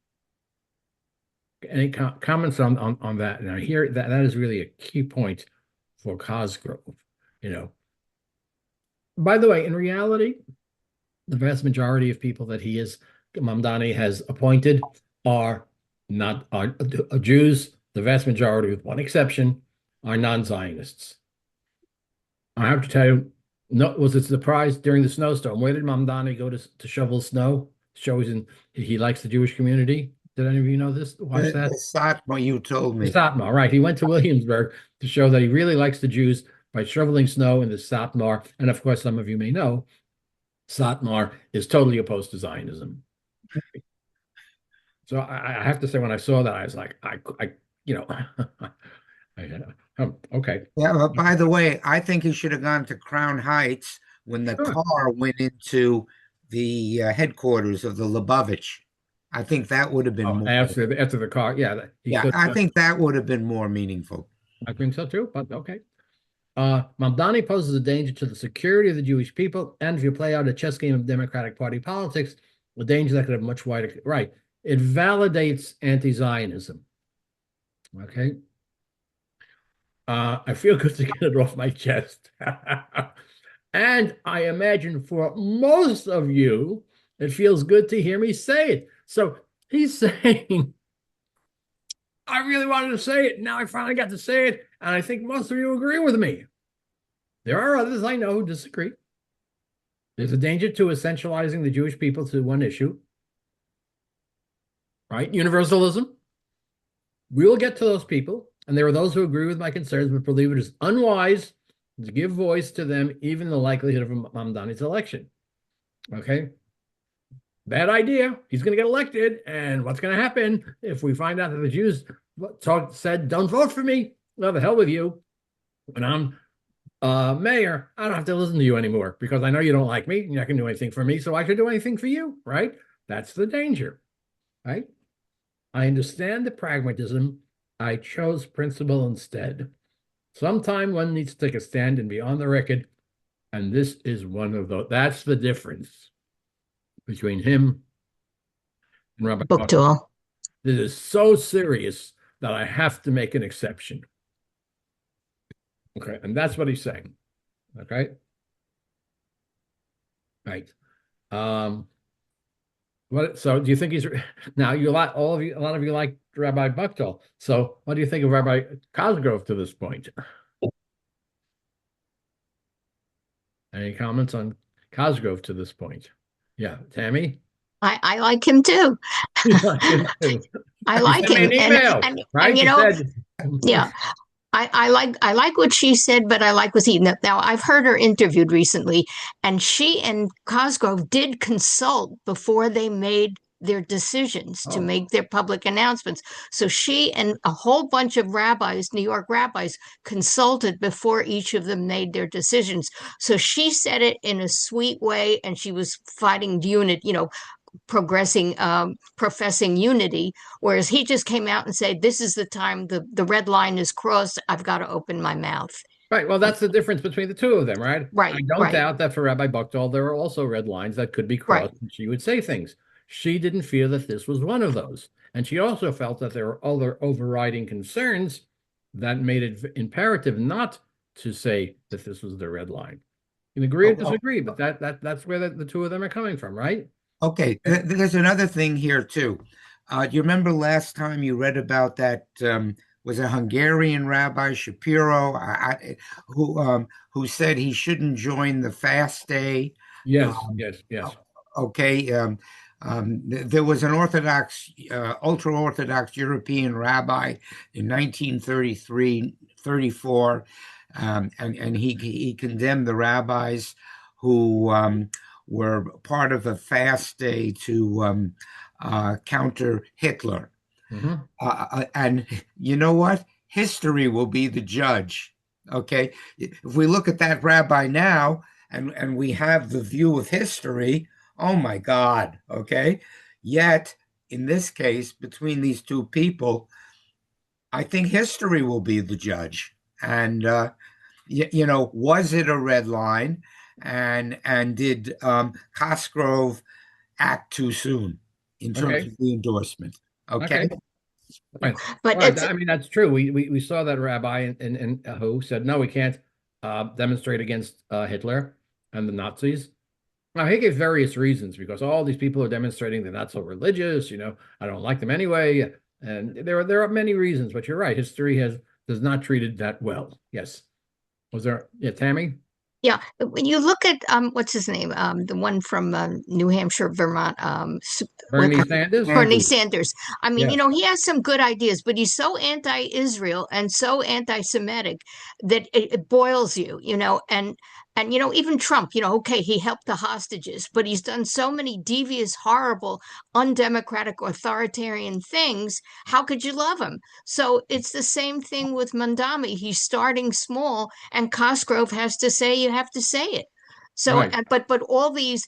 Any comments on that? Now, here that is really a key point for Cosgrove. By the way, in reality, the vast majority of people that Mamdani has appointed are Jews. The vast majority, with one exception, are non-Zionists. I have to tell you, was it a surprise during the snowstorm? Where did Mamdani go to shovel snow? He likes the Jewish community. Did any of you know this? Watch that? Satmar, you told me. Satmar, right. He went to Williamsburg to show that he really likes the Jews by shoveling snow in the Satmar. And of course, some of you may know, Satmar is totally opposed to Zionism. So I have to say, when I saw that, I was like, okay. Yeah, but by the way, I think he should have gone to Crown Heights when the car went into the headquarters of the Lubavitch. I think that would have been more. After the car, yeah. I think that would have been more meaningful. I think so too, but okay. Mamdani poses a danger to the security of the Jewish people, and if you play out a chess game of Democratic Party politics, a danger that could have much wider. Right. It validates anti-Zionism. Okay. I feel good to get it off my chest. And I imagine for most of you, it feels good to hear me say it. So he's saying, I really wanted to say it. Now I finally got to say it. And I think most of you agree with me. There are others I know who disagree. There's a danger to essentializing the Jewish people to one issue. Right? Universalism. We will get to those people. And there are those who agree with my concerns, but believe it is unwise to give voice to them, even the likelihood of Mamdani's election. Okay? Bad idea. He's going to get elected. And what's going to happen if we find out that the Jews said, don't vote for me? Well, the hell with you. When I'm mayor, I don't have to listen to you anymore because I know you don't like me. You're not going to do anything for me, so I should do anything for you, right? That's the danger, right? I understand the pragmatism. I chose principle instead. Sometime one needs to take a stand and be on the record, and this is one of those. That's the difference between him and Rabbi Buchtel. This is so serious that I have to make an exception. Okay, and that's what he's saying. Okay, right. What? So, do you think he's now? A lot of you like Rabbi Buchtel. So, what do you think of Rabbi Cosgrove to this point? Any comments on Cosgrove to this point? Yeah, Tammy. I like him too. I like him, and you know, yeah. I like what she said, but I like what he. Now, I've heard her interviewed recently, and she and Cosgrove did consult before they made their decisions, to Oh. make their public announcements. So she and a whole bunch of rabbis, New York rabbis, consulted before each of them made their decisions. So she said it in a sweet way, and she was fighting unit, professing unity, whereas he just came out and said, this is the time the red line is crossed. I've got to open my mouth. Right. Well, that's the difference between the two of them, right? Right, I don't right. doubt that for Rabbi Buchtal, there are also red lines that could be Right. crossed, and she would say things. She didn't feel that this was one of those. And she also felt that there were other overriding concerns that made it imperative not to say that this was the red line. You can agree or disagree, but that's where the two of them are coming from, right? Okay, there's another thing here too. Do you remember last time you read about that was a Hungarian rabbi Shapiro who said he shouldn't join the fast day? Yes, yes. Okay, there was an ultra-Orthodox European rabbi in 1933, 34, and he condemned the rabbis who were part of a fast day to counter Hitler. Mhm. And you know what? History will be the judge. Okay, if we look at that rabbi now and we have the view of history, oh my God. Okay, yet in this case, between these two people, I think history will be the judge. And was it a red line? And did Cosgrove act too soon in terms of the endorsement? Okay. Right. But Right. it's, I mean, that's true. We saw that rabbi who said, no, we can't demonstrate against Hitler and the Nazis. Now, he gave various reasons, because all these people are demonstrating they're not so religious, I don't like them anyway. And there are many reasons, but you're right. History does not treat it that well. Yes. Was there, Tammy? yeah, when you look at what's his name, the one from New Hampshire, Vermont, Bernie Sanders? Bernie Sanders. I mean, Yes. he has some good ideas, but he's so anti-Israel and so anti-Semitic that it boils you, and even Trump, okay, he helped the hostages, but he's done so many devious, horrible, undemocratic, authoritarian things. How could you love him? So it's the same thing with Mandami. He's starting small, and Cosgrove has to say, you have to say it. So, Right. but all these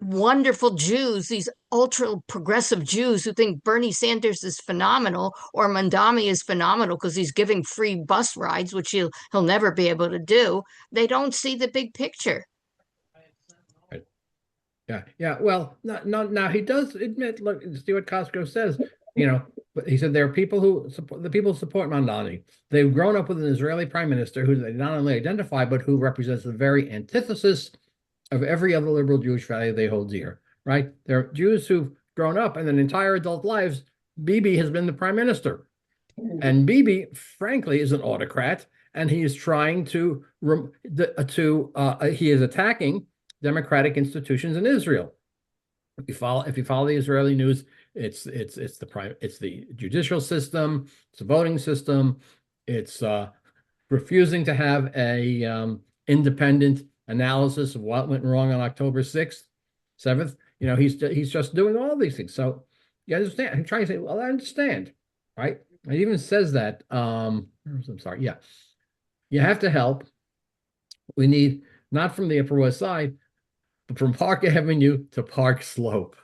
wonderful Jews, these ultra progressive Jews who think Bernie Sanders is phenomenal or Mandami is phenomenal because he's giving free bus rides, which he'll never be able to do. They don't see the big picture. Right. Yeah. Well, now he does admit. Look, see what Costco says. But he said there are people who support Mandani. They've grown up with an Israeli prime minister who they not only identify but who represents the very antithesis of every other liberal Jewish value they hold dear, right? There are Jews who've grown up and in their adult lives, Bibi has been the prime minister. And Bibi, frankly, is an autocrat, and he is trying he is attacking democratic institutions in Israel. If you follow the Israeli news, it's the judicial system, it's the voting system, it's refusing to have a independent analysis of what went wrong on October 6th, 7th. He's just doing all these things. So you understand. I'm trying to say, well, I understand, right? It even says that. I'm sorry. Yeah, you have to help. We need not from the Upper West Side, but from Park Avenue to Park Slope.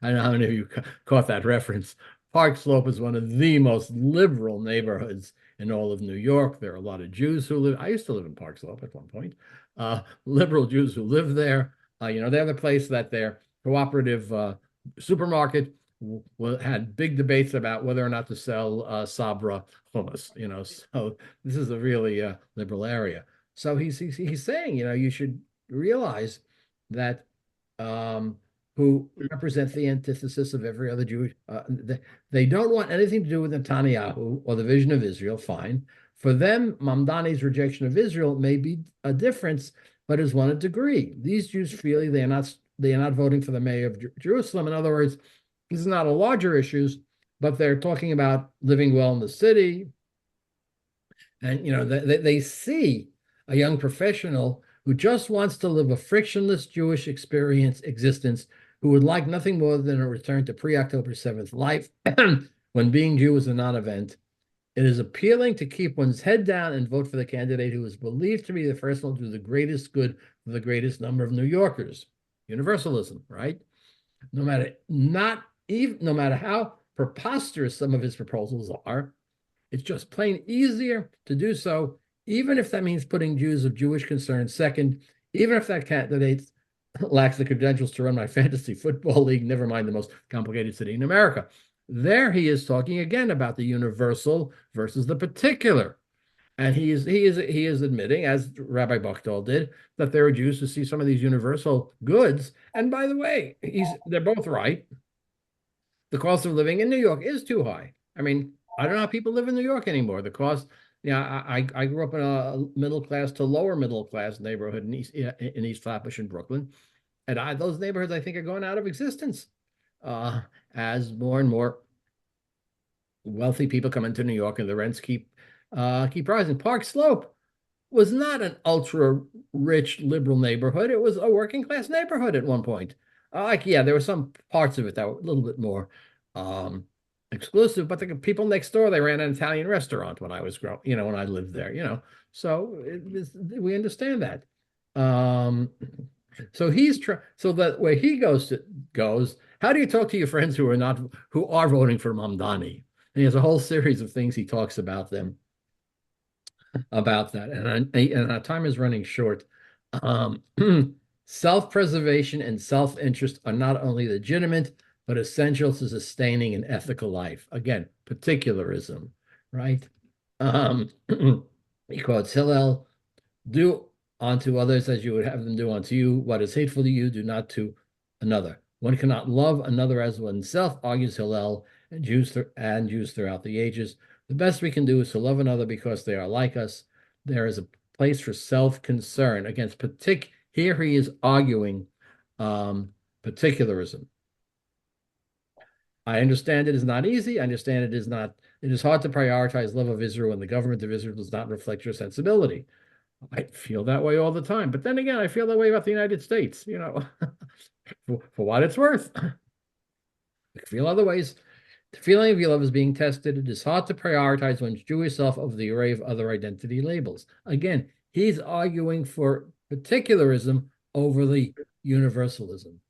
I don't know how many of you caught that reference. Park Slope is one of the most liberal neighborhoods in all of New York. There are a lot of Jews who live. I used to live in Park Slope at one point. Liberal Jews who live there. They have a place that their cooperative supermarket had big debates about whether or not to sell Sabra hummus. So this is a really liberal area. So he's saying, you should realize that who represent the antithesis of every other Jewish. They don't want anything to do with Netanyahu or the vision of Israel. Fine. For them, Mamdani's rejection of Israel may be a difference, but is one a degree. These Jews feel they are not voting for the mayor of Jerusalem. In other words, this is not a larger issues, but they're talking about living well in the city. And, they see a young professional who just wants to live a frictionless Jewish existence who would like nothing more than a return to pre-October 7th life when being Jew was a non-event. It is appealing to keep one's head down and vote for the candidate who is believed to be the first one to do the greatest good for the greatest number of New Yorkers. Universalism, right? No matter how preposterous some of his proposals are, it's just plain easier to do so, even if that means putting Jews of Jewish concern second, even if that candidate lacks the credentials to run my fantasy football league, never mind the most complicated city in America. There he is talking again about the universal versus the particular. And he is admitting, as Rabbi Buchdahl did, that there are Jews who see some of these universal goods. And by the way, they're both right. The cost of living in New York is too high. I mean, I don't know how people live in New York anymore. The cost, I grew up in a middle class to lower middle class neighborhood in East Flatbush in Brooklyn, and those neighborhoods I think are going out of existence as more and more wealthy people come into New York and the rents keep rising. Park Slope was not an ultra rich liberal neighborhood. It was a working class neighborhood at one point. There were some parts of it that were a little bit more exclusive, but the people next door, they ran an Italian restaurant when I was when I lived there, so we understand that. So so that where he goes, how do you talk to your friends who are voting for Mamdani? And he has a whole series of things he talks about that. And our time is running short. Self-preservation and self-interest are not only legitimate, but essential to sustaining an ethical life. Again, particularism, right? He quotes Hillel, do unto others as you would have them do unto you. What is hateful to you, do not to another. One cannot love another as oneself, argues Hillel, and Jews throughout the ages. The best we can do is to love another because they are like us. There is a place for self-concern against here he is arguing particularism. I understand it is not easy. I understand it is hard to prioritize love of Israel when the government of Israel does not reflect your sensibility. I feel that way all the time. But then again, I feel that way about the United States, for what it's worth. I feel other ways. The feeling of your love is being tested. It is hard to prioritize one's Jewish self over the array of other identity labels. Again, he's arguing for particularism over the universalism.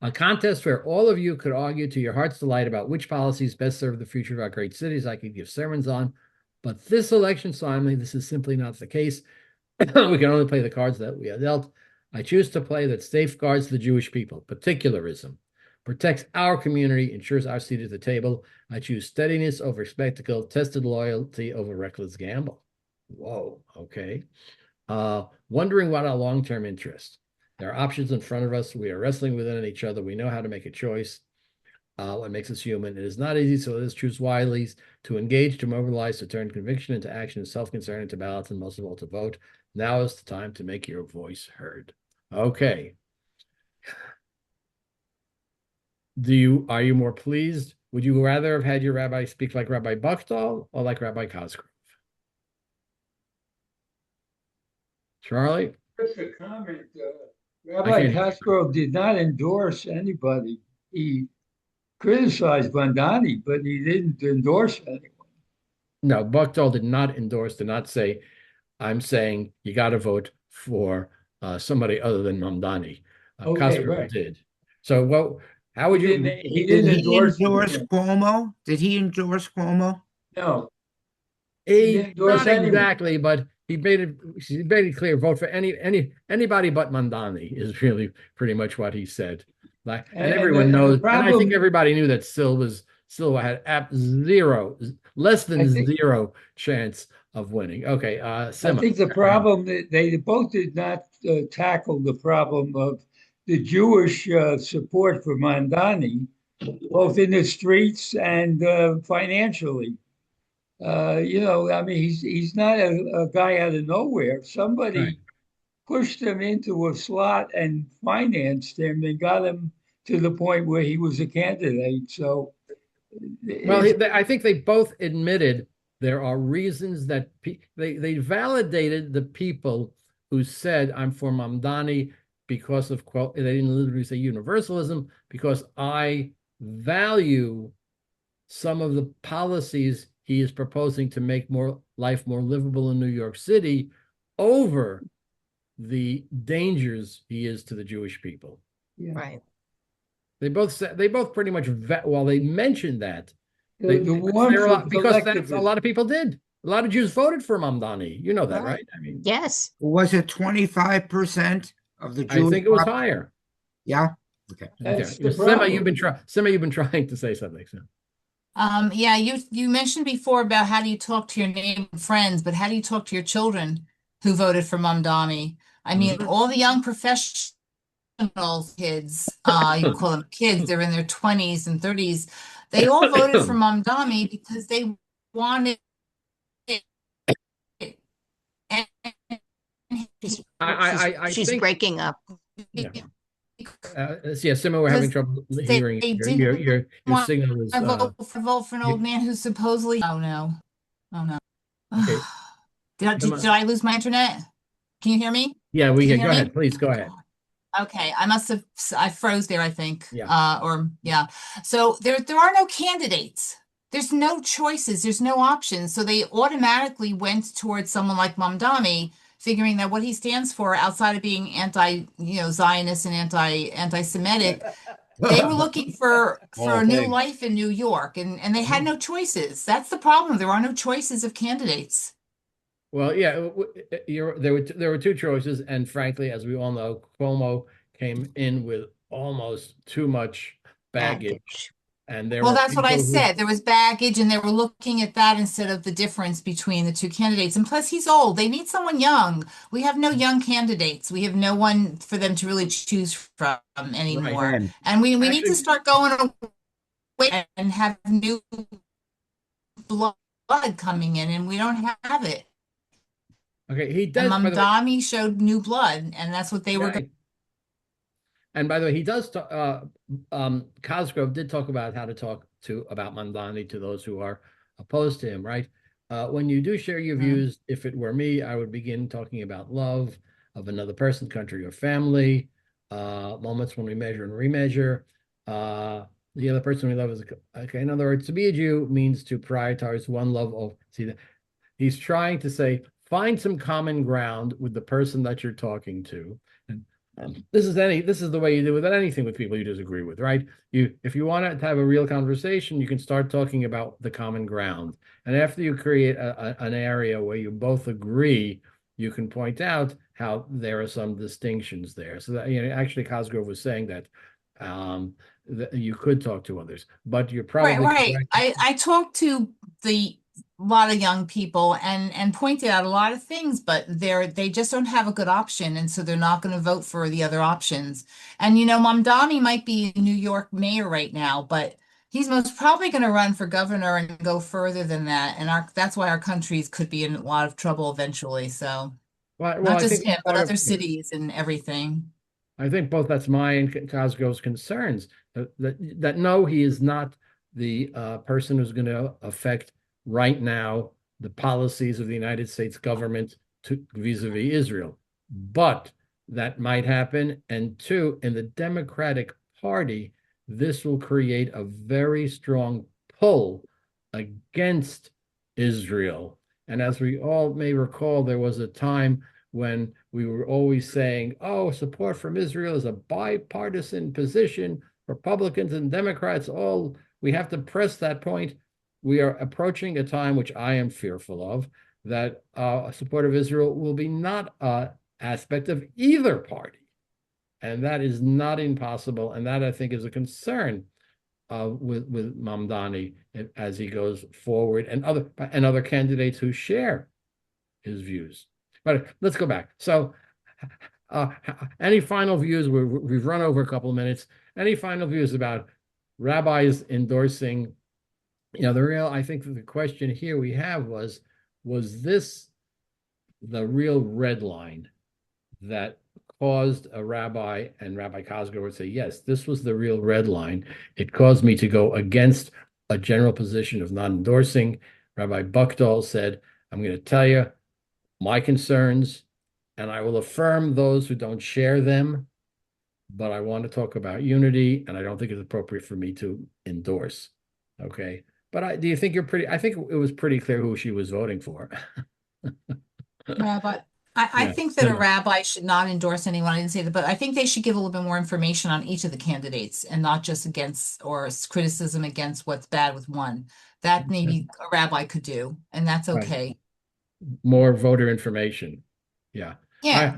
A contest where all of you could argue to your heart's delight about which policies best serve the future of our great cities I could give sermons on. But this election, Simon, this is simply not the case. We can only play the cards that we are dealt. I choose to play that safeguards the Jewish people, particularism, protects our community, ensures our seat at the table. I choose steadiness over spectacle, tested loyalty over reckless gamble. Whoa, okay. Wondering what our long-term interest. There are options in front of us. We are wrestling within each other. We know how to make a choice. What makes us human. It is not easy, so let us choose wisely to engage, to mobilize, to turn conviction into action, self-concern into balance, and most of all, to vote. Now is the time to make your voice heard. Okay. Are you more pleased? Would you rather have had your rabbi speak like Rabbi Buchdahl or like Rabbi Cosgrove? Charlie? Just a comment. Rabbi Cosgrove did not endorse anybody. He criticized Bandani, but he didn't endorse anyone. No, Buchdahl did not say, I'm saying you got to vote for somebody other than Mamdani. Okay, Cosgrove right. did. So how would you? Did he endorse Cuomo? Did he endorse Cuomo? No. Not exactly, but he made it clear, vote for anybody but Mamdani is really pretty much what he said. And everyone knows, and I think everybody knew that Silva had less than zero chance of winning. Okay, I think the problem that they both did not tackle the problem of the Jewish support for Mamdani, both in the streets and financially. He's not a guy out of nowhere. Somebody pushed him into a slot and financed him and got him to the point where he was a candidate. So, I think they both admitted there are reasons that they validated the people who said, I'm for Mamdani because of, quote, they didn't literally say universalism, because I value some of the policies he is proposing to make life more livable in New York City over the dangers he is to the Jewish people. Yeah. Right. They both pretty much while they mentioned that, The one for because that's a collectivism. lot of people did. A lot of Jews voted for Mamdani. You know that, Right. right? I mean, Yes. Was it 25% of the I Jewish think it was population? higher. Yeah. Okay. That's Okay. the Sima, you've problem. been trying to say something. So. Yeah, you mentioned before about how do you talk to your neighbor and friends, but how do you talk to your children who voted for Mamdani? I mean, all the young professional kids, you call them kids, they're in their 20s and 30s. They all voted for Mamdani because they wanted it. And She's think breaking up. yeah. Sima, we're having trouble they hearing you. didn't Your want signal is to vote for an old man who's supposedly. Oh no. Oh no. okay. Did I lose my internet? Can you hear me? Yeah, Can you go hear me? ahead. Please go ahead. Okay, I froze there, I think. Yeah. Yeah. So there are no candidates. There's no choices. There's no options. So they automatically went towards someone like Mamdani, figuring that what he stands for, outside of being Zionist and anti-Semitic, they were looking for a new life in New York, and they had no choices. That's the problem. There are no choices of candidates. Well, yeah, there were two choices, and frankly, as we all know, Cuomo came in with almost too much baggage. And well, that's what I said. There was baggage, and they were looking at that instead of the difference between the two candidates. And plus, he's old. They need someone young. We have no young candidates. We have no one for them to really choose from anymore. Right. And we need to start going away and have new blood coming in, and we don't have it. Okay, he does. And Mamdani showed new blood, and that's what they were going. And by the way, he does talk, Cosgrove did talk about how to talk about Mamdani to those who are opposed to him, right? When you do share your views, if it were me, I would begin talking about love of another person, country, or family, moments when we measure and remeasure. The other person we love is, okay, in other words, to be a Jew means to prioritize one love of, see, he's trying to say, find some common ground with the person that you're talking to. And this is the way you do with anything with people you disagree with, right? If you want to have a real conversation, you can start talking about the common ground. And after you create an area where you both agree, you can point out how there are some distinctions there. So that, actually Cosgrove was saying that that you could talk to others, but you're probably right. I talked to a lot of young people and pointed out a lot of things, but they just don't have a good option, and so they're not going to vote for the other options. And Mamdani might be New York mayor right now, but he's most probably going to run for governor and go further than that. And that's why our countries could be in a lot of trouble eventually. So not just him, but other cities and everything. I think both that's my and Cosgrove's concerns that no, he is not the person who's going to affect right now the policies of the United States government vis-a-vis Israel. But that might happen. And two, in the Democratic Party, this will create a very strong pull against Israel. And as we all may recall, there was a time when we were always saying, oh, support from Israel is a bipartisan position. Republicans and Democrats, we have to press that point. We are approaching a time which I am fearful of, that support of Israel will be not an aspect of either party. And that is not impossible. And that, I think, is a concern with Mamdani as he goes forward, and other candidates who share his views. But let's go back. So any final views? We've run over a couple of minutes. Any final views about rabbis endorsing? I think the question here we have was this the real red line that caused a rabbi, and Rabbi Cosgrove would say, yes, this was the real red line. It caused me to go against a general position of not endorsing. Rabbi Buchdahl said, I'm going to tell you my concerns, and I will affirm those who don't share them. but I want to talk about unity, and I don't think it's appropriate for me to endorse. Okay. But do you think I think it was pretty clear who she was voting for. Rabbi, I Yeah. think that a No. rabbi should not endorse anyone. I didn't say that, but I think they should give a little bit more information on each of the candidates and not just against or criticism against what's bad with one. That maybe a rabbi could do, and that's Right. okay. More voter information. Yeah. Yeah.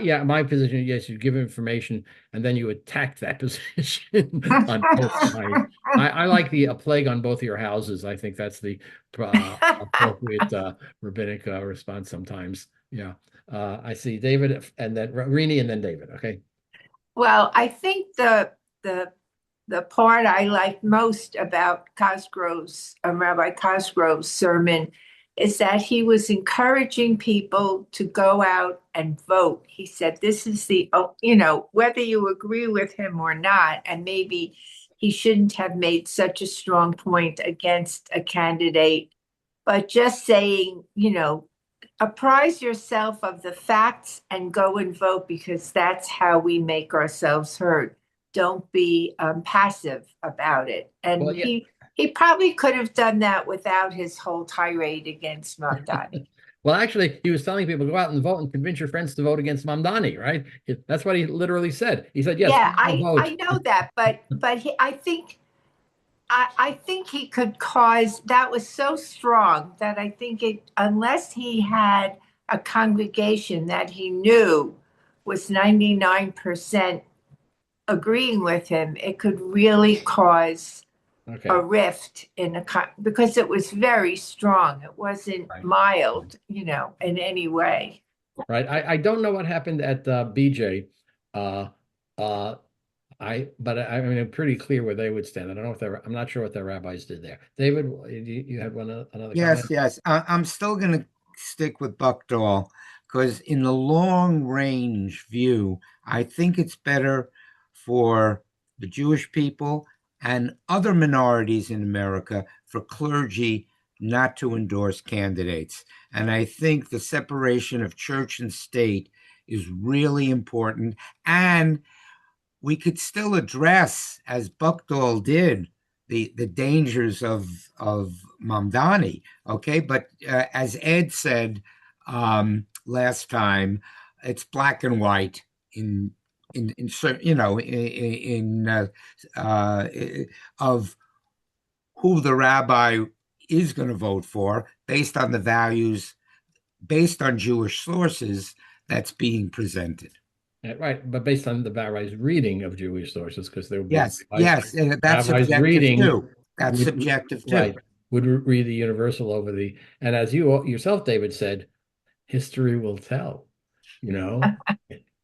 Yeah, my position, yes, you give information and then you attack that position on both sides. I like a plague on both of your houses. I think that's the appropriate rabbinic response sometimes. Yeah. I see David and then Rini and then David. Okay. Well, I think the part I liked most about Rabbi Cosgrove's sermon is that he was encouraging people to go out and vote. He said, this is whether you agree with him or not, and maybe he shouldn't have made such a strong point against a candidate, but just saying, apprise yourself of the facts and go and vote because that's how we make ourselves heard. Don't be passive about it. And Well, yeah. he probably could have done that without his whole tirade against Mamdani. Well, actually, he was telling people go out and vote and convince your friends to vote against Mamdani, right? That's what he literally said. He said, "Yes, Yeah, I'll vote." I know that, but I think he could cause, that was so strong that I think unless he had a congregation that he knew was 99% agreeing with him, it could really cause a rift because it was very strong. It wasn't mild, in any way. Right. I don't know what happened at BJ. But I mean, I'm pretty clear where they would stand. I don't know if I'm not sure what their rabbis did there. David, you had another Yes, comment? yes. I'm still going to stick with Buckdahl because in the long range view, I think it's better for the Jewish people and other minorities in America for clergy not to endorse candidates. And I think the separation of church and state is really important. And we could still address, as Buckdahl did, the dangers of Mamdani. Okay, but as Ed said last time, it's black and white in of who the rabbi is going to vote for based on the values, based on Jewish sources that's being presented. Right, but based on the rabbi's reading of Jewish sources, because there would be yes, that's subjective too. That's subjective too. Right, would read the universal over and as you yourself, David, said, history will tell.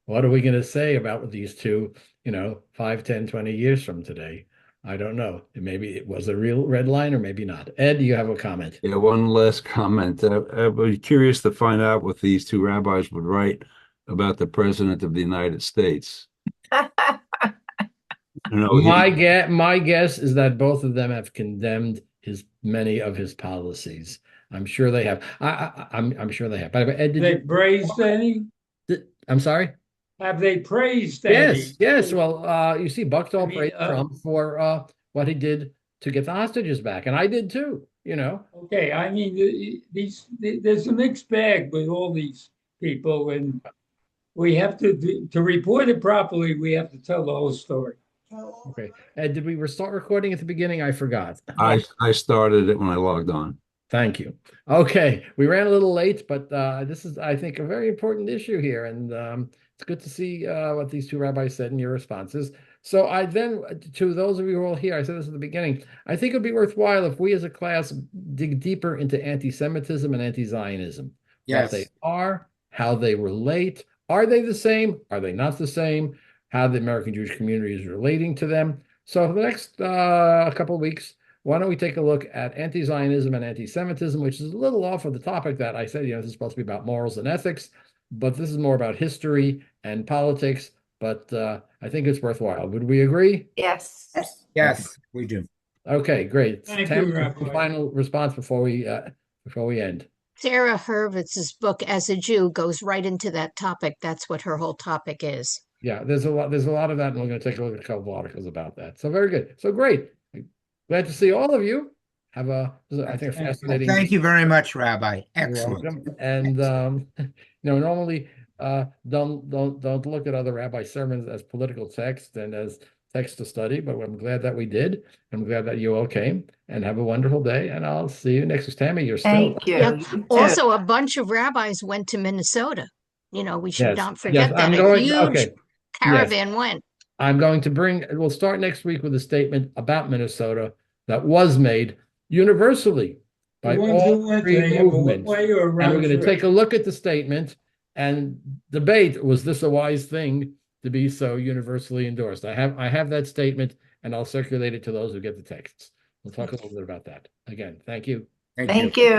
What are we going to say about these two, 5, 10, 20 years from today? I don't know. Maybe it was a real red line or maybe not. Ed, do you have a comment? Yeah, one last comment. I was curious to find out what these two rabbis would write about the President of the United States. My guess is that both of them have condemned many of his policies. I'm sure they have. I'm sure they have. But Ed, they praised any? I'm sorry? Have they praised any? Yes. Well, you see, Buckdahl praised Trump for what he did to get the hostages back, and I did too. Okay, I mean, there's a mixed bag with all these people, and we have to report it properly. We have to tell the whole story. Okay. Ed, did we start recording at the beginning? I forgot. I started it when I logged on. Thank you. Okay, we ran a little late, but this is, I think, a very important issue here, and it's good to see what these two rabbis said in your responses. So I then, to those of you who are all here, I said this at the beginning, I think it would be worthwhile if we as a class dig deeper into anti-Semitism and anti-Zionism. Yes. What they are, how they relate. Are they the same? Are they not the same? How the American Jewish community is relating to them. So for the next couple of weeks, why don't we take a look at anti-Zionism and anti-Semitism, which is a little off of the topic that I said, this is supposed to be about morals and ethics, but this is more about history and politics. But I think it's worthwhile. Would we agree? Yes. Yes, we do. Okay, great. Thank Tam, you, Rabbi. final response before we end. Sarah Hurwitz's book, As a Jew, goes right into that topic. That's what her whole topic is. Yeah, there's a lot of that, and we're going to take a look at a couple of articles about that. So very good. So great. Glad to see all of you. Have I think, a fascinating. Thank you very much, Rabbi. You're Excellent. welcome. And normally don't look at other rabbi sermons as political text and as text to study, but I'm glad that we did. I'm glad that you all came, and have a wonderful day. And I'll see you next week. Tammy, you're still. Thank you. Yeah. You too. Also, a bunch of rabbis went to Minnesota. We should Yes. not forget Yes, that. I'm A going. huge Okay. caravan went. I'm going to we'll start next week with a statement about Minnesota that was made universally by The ones who all went, three they have a movements. one-way or a And we're round going to trip? take a look at the statement and debate, was this a wise thing to be so universally endorsed? I have that statement, and I'll circulate it to those who get the texts. We'll talk a little bit about that. Again, thank you. Thank you. Thank you.